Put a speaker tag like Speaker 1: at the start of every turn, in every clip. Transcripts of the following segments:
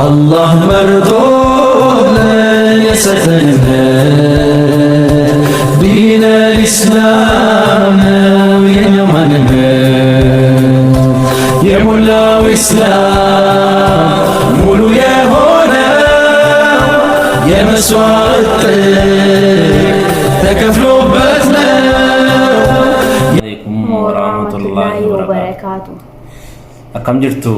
Speaker 1: الله مرضون يسفنه دين الإسلام يمنه يملا إسلام مولو يهونا يمسوات تكفلو بثنا
Speaker 2: عليكم ورحمة الله وبركاته. أكم جرتو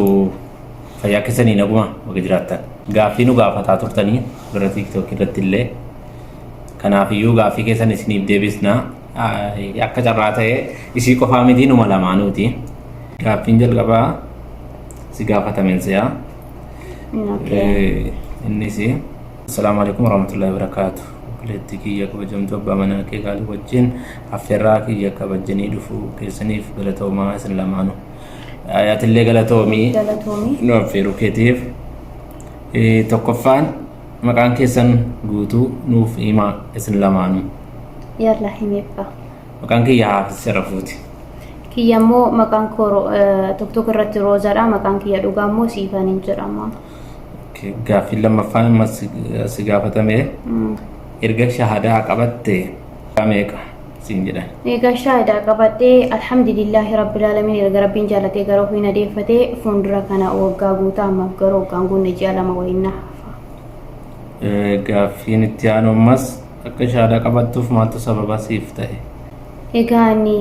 Speaker 2: fayyaa keessanii naguma bakka jiraattan gaaffii nu gaafataa turtanii gara TikTok irratti illee kanaafiyyuu gaaffii keessan isiniif deebisnaa akka carraa ta'e isii qofaa miti numa lamaanuuti. Gaaffiin jalqabaa si gaafatameen si'a innis assalaamu alaikum warahmatullahi wabarakaatu. Leetti kiyya kabajamtu abbaa manaa kee gaalii wajjin affeerraa kiyya kabajanii dhufuu keessaniif galatoomaa isin lamaanu. Ayatillee galatoomii nu affeeruu keetiif tokkoffaan maqaan keessan guutuu nuuf himaa isin lamaanu.
Speaker 3: Yalla himeeffa.
Speaker 2: Maqaan kiyya Haafis Sharafuuti.
Speaker 3: Kiyya immoo maqaan koo tokko irratti Roozaadha. Maqaan kiyya dhugaa immoo Siifaniin jedhama.
Speaker 2: Gaaffii lammaffaan ammas si gaafatame erga shahadaa qabatte meeqa siin jedhan?
Speaker 3: Egaa shahadaa qabadhee alhamdulillahi rabbil alamin erga rabbiin jaalatee gara ofii nadeeffatee fuuldura kana waggaa guutaa ammaaf gara waggaan guunne ji'a lama wayii na hafa.
Speaker 2: Gaaffiin itti aanu ammas akka shahadaa qabattuuf maaltu sababa siif ta'e?
Speaker 3: Egaa inni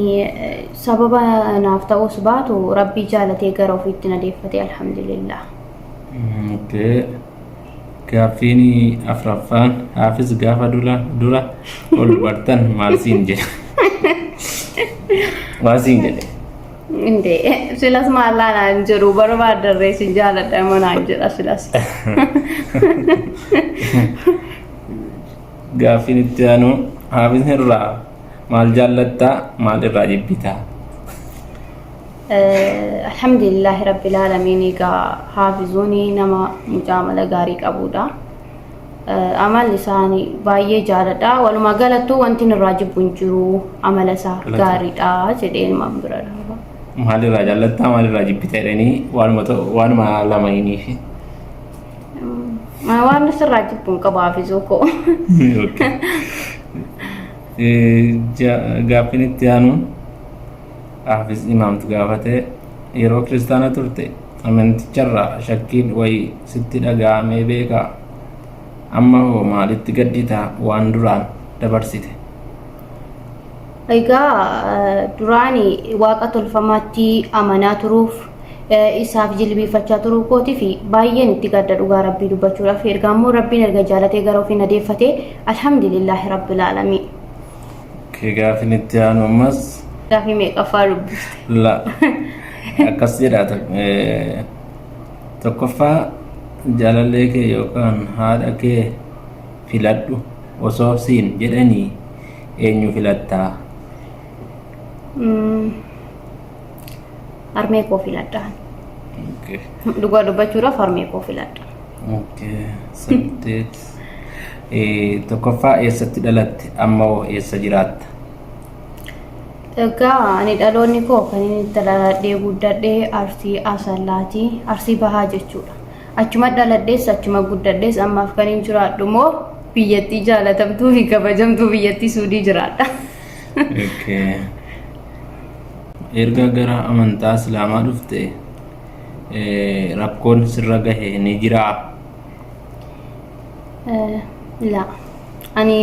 Speaker 3: sababa naaf ta'us baatu rabbii jaalatee gara ofiitti nadeeffatee alhamdulillah.
Speaker 2: Gaaffiin afraffaan Haafis gaafa dura ol bartan maal siin jedhe? Maal siin jedhe?
Speaker 3: Inde silas maallaanaan jedhu barbaadarree si jaaladha manaan jedha silas.
Speaker 2: Gaaffiin itti aanu Haafis irraa maal jaallattaa maal irraa jibbitaa?
Speaker 3: Alhamdulillahi rabbil alamin egaa Haafizuuni nama mucaamala gaarii qabudha. Amalli isaanii baay'ee jaaladha. Walumaa galattuu wanti irraa jibbu hin jiru. Amala isaa gaariidha jedhee ilmaan bira dhaaba.
Speaker 2: Maal irraa jaallattaa maal irraa jibbita jedhanii waanuma lama hiniifi?
Speaker 3: Waan asirraa jibbu hin qabu Haafizuu koo.
Speaker 2: Gaaffiin itti aanu Haafis imaamtu gaafate yeroo kiristaana turte amanticharraa shakkiin wayii sitti dhaga'amee beekaa? Amma hoo maalitti gadditaa waan duraan dabarsite?
Speaker 3: Egaa duraani waaqa tolfamaatti amanaa turuuf isaaf jilbiifachaa turuu kootii fi baay'een itti gadda dhugaa rabbii dubbachuudhaaf erga ammoo rabbiin erga jaalatee gara ofii nadeeffatee alhamdulillahi rabbil alamin.
Speaker 2: Gaaffiin itti aanu ammas
Speaker 3: gaaffii meeqaffaa dubbiste?
Speaker 2: La akkas jedha tokkoffaa jaalallee kee yookaan haadha kee filadhu osoo siin jedhanii eenyu filattaa?
Speaker 3: Harmee koo filadha. Dhugaa dubbachuudhaaf harmee koo filadha.
Speaker 2: Saddeet tokkoffaa eessatti dhalatte amma hoo eessa jiraatta?
Speaker 3: Egaa ani dhaloonni koo kan inni itti dhaladhee guddadhee Arsii Asallaati. Arsii Bahaa jechuudha. Achuma dhaladhees achuma guddadhees ammaaf kan hin jiraadhu moo biyyattii jaalatamtuu fi kabajamtuu biyyattii Suudii jiraadha.
Speaker 2: Erga gara amantaa Islaamaa dhufte rakkoon sirra gahe ni jiraa?
Speaker 3: La ani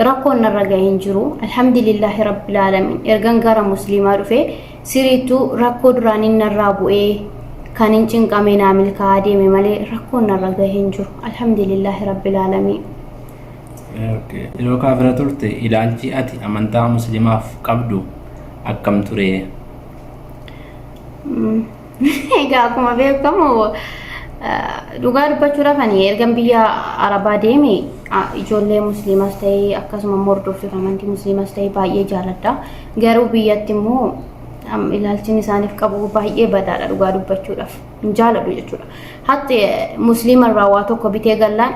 Speaker 3: rakkoon narra gahe hin jiru alhamdulillahi rabbil alamin ergan gara musliimaa dhufe siriitu rakkoo duraanin narraa bu'ee kan hin cinqame naa milkaa'aa deeme malee rakkoon narra gahe hin jiru alhamdulillahi rabbil alamin.
Speaker 2: Yeroo kaafira turte ilaalchi ati amantaa musliimaaf qabdu akkam ture?
Speaker 3: Egaa akkuma beekamu dhugaa dubbachuudhaaf ani ergan biyya Arabaa deeme ijoollee musliimas ta'ee akkasuma hordoftoota amantii musliimas ta'ee baay'ee jaaladha. Garuu biyyatti immoo ilaalchin isaaniif qabu baay'ee badaadha dhugaa dubbachuudhaaf hin jaaladhu jechuudha. Hatta musliima irraa waa tokko bitee gallaan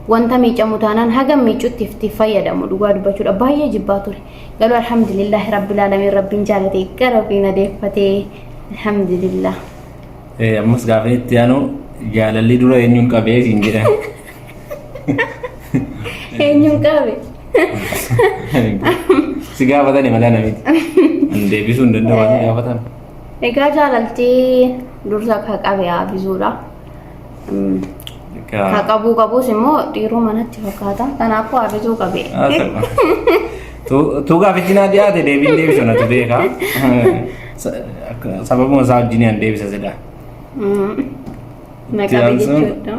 Speaker 3: wanta miicamu taanaan hagam miicutti itti fayyadamu dhugaa dubbachuudha baay'ee jibbaa ture. Garuu alhamdulillahi rabbil alamin rabbiin jaalatee gara ofii nadeeffatee alhamdulillah.
Speaker 2: Ammas gaafa itti aanu Jaalalli dura eenyuun qabee siin jedhan.
Speaker 3: Eenyuun qabe?
Speaker 2: Si gaafatani malee namitti. An deebisuu hin danda'u waan gaafatan.
Speaker 3: Egaa jaalaltii dursa ka qabe haabisuudha. Ka qabus immoo dhiiruu manatti fakkaata. Kanaafuu haabisuu qabe.
Speaker 2: Tu gaafichi naa dhiyaate deebiin deebisu natu beeka. Sababuma isaa wajjin an deebisa sedha.
Speaker 3: Maqaa jechuudha.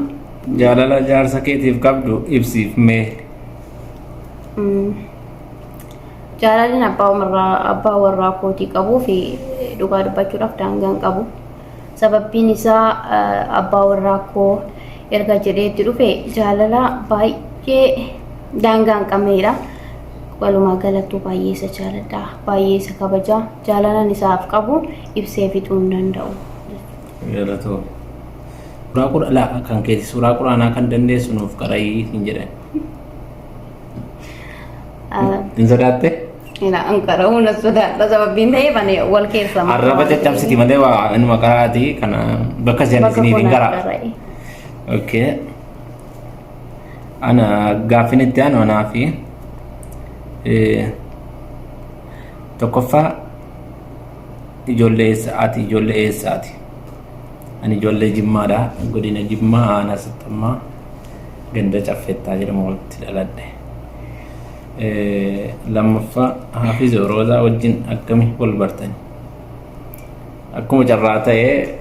Speaker 2: Jaalala jaarsa keetiif qabdu ibsiif mee.
Speaker 3: Jaalalli abbaa warraa kootii qabuu fi dhugaa dubbachuudhaaf daangaa hin qabu. Sababbiin isaa abbaa warraa koo erga jedhee itti dhufe jaalala baay'ee daangaa hin qabnedha. Walumaa galattuu baay'ee isa jaaladha. Baay'ee isa kabaja. Jaalalan isaaf qabu ibsee fixuu hin danda'u.
Speaker 2: Galatoo. Suuraa quraanaa kan keeti suuraa quraanaa kan dandeessu nuuf qara'ii hin jedhan. Hin sodaatte?
Speaker 3: Ina an qara'uu na sodaadha sababbiin ta'eef ani wal keessa maqaa.
Speaker 2: Arraba caccabsiti malee waa inni maqaati kana bakka seenisanii hin qara'a. Okay. Ana gaaffin itti aanu anaa fi tokkoffaa ijoollee eessaati ijoollee eessaati? Ani ijoollee Jimmaadha. Godina Jimmaa aanaa Saxxammaa ganda Caffeettaa jedhamu walitti dhaladhe. Lammaffaa Haafiz Roozaa wajjin akkami wal bartani? Akkuma carraa ta'ee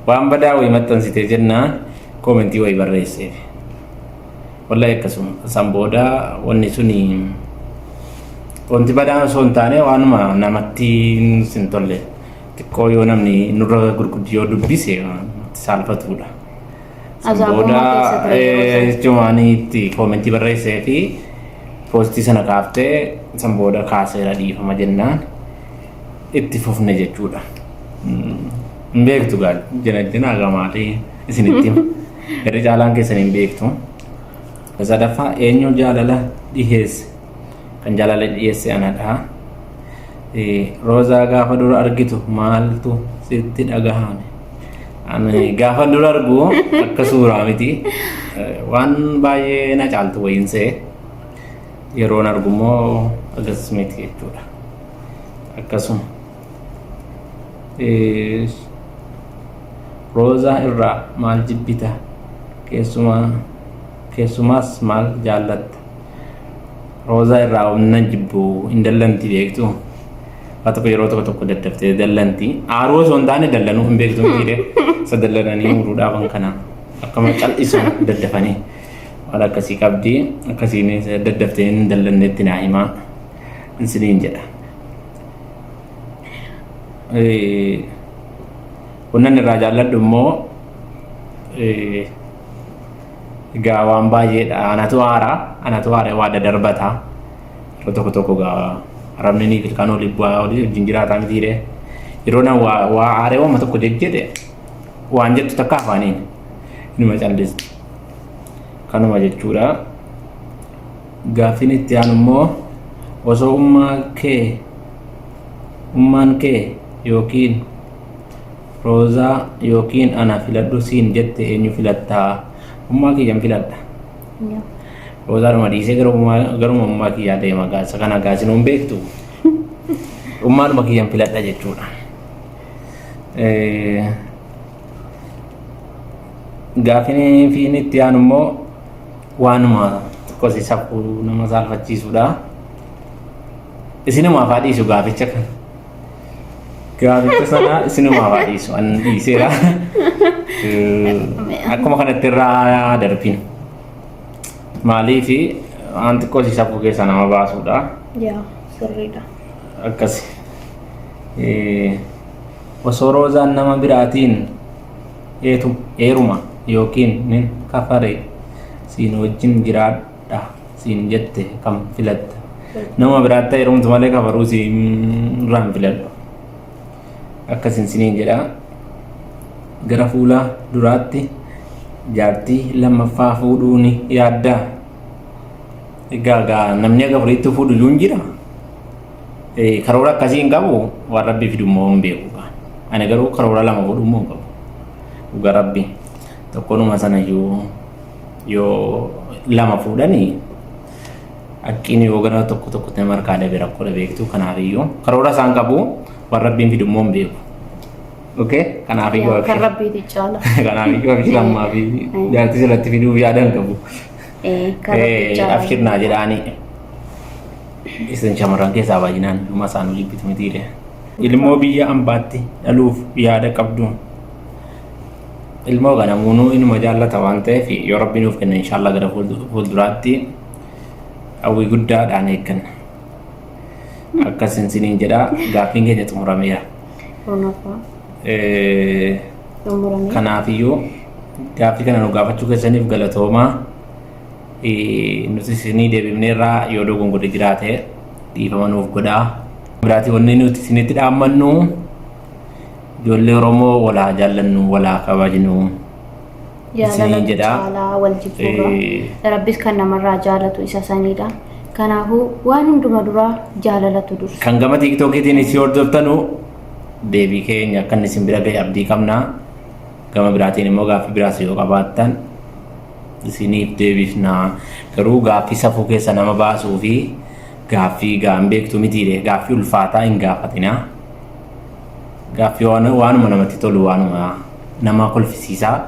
Speaker 2: waan badaa wayii maxxansitee jennaan koomentii wayii barreesseef. Wallahi akkasuma san booda wanni suni wanti badaa osoo hin taane waanuma namatti hin tolle. Xiqqoo yoo namni nurra gurguddiyoo dubbise saalfatudha. Booda jechuun itti koomentii barreessee fi poostii sana kaaftee san booda kaaseera dhiifama jennaan itti fufne jechuudha. Hin beektu gaal jina gamaatii isinitti hima. Gadi caalaan keessan hin beektu. Sadaffaa eenyu jaalala dhiheesse? Kan jaalala dhiheesse anadha. Roozaa gaafa dura argitu maaltu sitti dhagahame? Ani gaafa dura argu akka suuraa miti waan baay'ee na caaltu wayiinsee yeroon argu immoo agas miti jechuudha. Akkasuma Roozaa irraa maal jibbita? Keessumaas maal jaallatta? Roozaa irraa humna jibbu hin dallanti beektu? Tokko yeroo tokko daddaftee dallanti. Aaruu osoo hin taane dallanuu hin beektu mitiidhe. Isa dallananii muruudhaaf kana akkama cal'isu daddafanii waan akkasii qabdi. Akkasiin daddaftee hin dallannetti naa himaa isiniin jedha. Wannan irraa jaalladhu immoo egaa waan baay'eedha. Anatu haara waa dadarbataa. Yeroo tokko gaa Ramni ni kan oleh buah oleh jinjira tang tire. Irona wa are wa matok jedhe waan jettu takka afaaniin inuma callis kanuma jechuudha. Gaaffiin itti aanu immoo osoo ummaan kee yookiin Roozaa yookiin ana filadhu siin jette eenyu filattaa? Ummaa kiyyan filadha. Roozaa dhuma dhiisee garuma ummaa kiyyaa deema gaasa kana gaasin hin beektu. Ummaadhuma kiyyan filadha jechuudha. Gaaffiin fi inni itti aanu immoo waanuma tokkos saffuu nama saalfachiisudha. Isinuma afaa dhiisu gaaficha kan. Gaaficha sana isinuma afaa dhiisu an dhiiseera. Akkuma kanatti irraa darbin. Maaliif waan xiqqoo saffuu keessa nama baasudha.
Speaker 3: Yaa sirriidha.
Speaker 2: Akkasi. Osoo Roozaan nama biraatiin eeruma yookiin nin kafare siin wajjin jiraadha siin jette kam filatta? Nama biraatti eerumtu malee kafaruu siin irraan filadhu. Akkasin siniin jedha. Gara fuula duraatti jaartii lammaffaa fuudhuuni yaaddaa? Egaa namni aga furiitti fuudhu iyyuu hin jira. Karoora akkasii hin qabu waan rabbii fidu immoo hin beeku. Ani garuu karoora lama fuudhu immoo hin qabu. dhuga rabbi tokkonuma sana yoo lama fuudhanii akkiin yoo gara tokko nama harkaa dabee rakkoo beektu kanaafiyyuu karoora isaan qabu waan rabbiin fidummoo hin beeku. Okay, kanaafiyyuu
Speaker 3: kan rabbiiti caala.
Speaker 2: Kanaafiyyuu abishii ammaa fi jaartii sirratti fiduuf yaadan qabu. Abshirnaa jedhaanii isin shamarran keessaa baay'inaan dhuma isaan hojii bitu mitiire. Ilmoo biyya ambaatti dhaluuf yaada qabdu. Ilmoo kana muunuu inuma jaallata waan ta'eef yoo rabbi nuuf kenna inshaallah gara fuulduraatti hawwii guddaadhaan eegganna. Akkasin siniin jedhaa gaaffiin keenya xumurameera. Kanaafiyyuu gaaffii kana nu gaafachuu keessaniif galatoomaa. Nuti isinii deebifneerraa yoo dogongorri jiraate dhiifama nuuf godhaa. Biraatii wanni nuti isinitti dhaammannu ijoollee Oromoo walaa jaallannu walaa kabajnu isiniin jedhaa.
Speaker 3: Rabbis kan namarraa jaalatu isa sanidha. Kanaafuu waan hunduma duraa jaalalatu dursa.
Speaker 2: Kan gama tiiktookiitiin isin hordoftanu deebii keenya akka isin bira ga'e abdii qabna. Gama biraatiin immoo gaaffii biraas yoo qabaattan isiniif deebifnaa. Garuu gaaffii safuu keessa nama baasuu fi gaaffii gaan beektu mitiire gaaffii ulfaataa hin gaafatinaa. Gaaffii waanuma namatti tolu waanuma nama kolfisiisaa.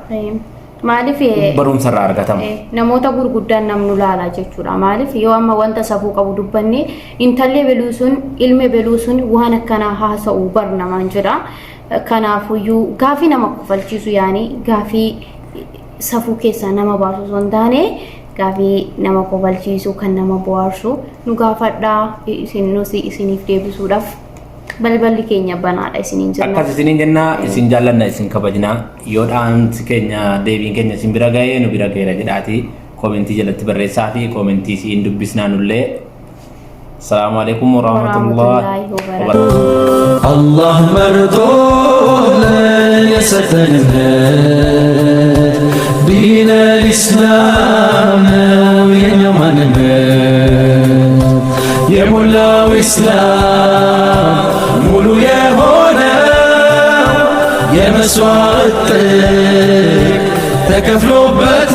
Speaker 3: Maaliif
Speaker 2: barumsa irraa argatamu.
Speaker 3: Namoota gurguddaan namnu laalaa jechuudha. Maaliif yoo amma wanta safuu qabu dubbanne intallee beluusun ilme beluusun waan akkanaa haasa'u barnamaan jedha. Kanaafuyyuu gaaffii nama kofalchiisu yaani gaaffii safuu keessaa nama baasu osoo hin taane gaaffii nama kofalchiisu kan nama bohaarsu nu gaafadhaa isiniif deebisuudhaaf balballi keenya banaadha isiniin jenna.
Speaker 2: Akkas isiniin jenna isin jaallanna isin kabajnaa yoo dhaamsi keenya deebiin keenya isin bira ga'ee nu bira ga'eera jedhaati koomentii jalatti barreessaa fi koomentii isin dubbisnaa nullee. Assalamu alaikum warahmatullahi wabarakatuh.
Speaker 1: Allah mardon yasatannet din al-Islam yamannet yemullaw Islam mulu yehona yeመስዋዕት ተከፍሎበት